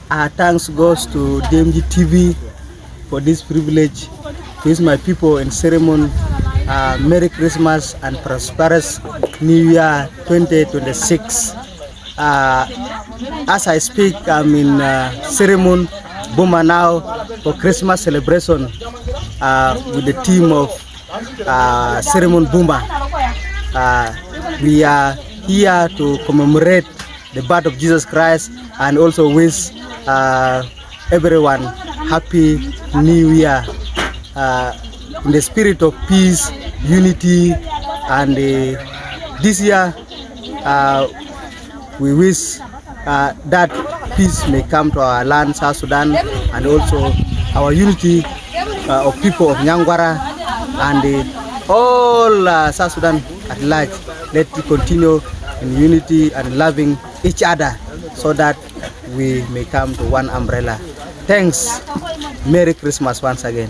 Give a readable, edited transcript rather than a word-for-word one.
Thanks goes to DMG TV for this privilege to use my people in ceremony. Merry Christmas and prosperous New Year 2026. As I speak, I'm in ceremony Buma now for Christmas celebration with the team of ceremony Buma. We are here to commemorate the birth of Jesus Christ and also wish everyone happy New Year in the spirit of peace, unity, and this year we wish that peace may come to our land, South Sudan, and also our unity of people of Nyangwara and all South Sudan at large. Let it continue in unity and loving each other so that we may come to one umbrella. Thanks. Merry Christmas once again.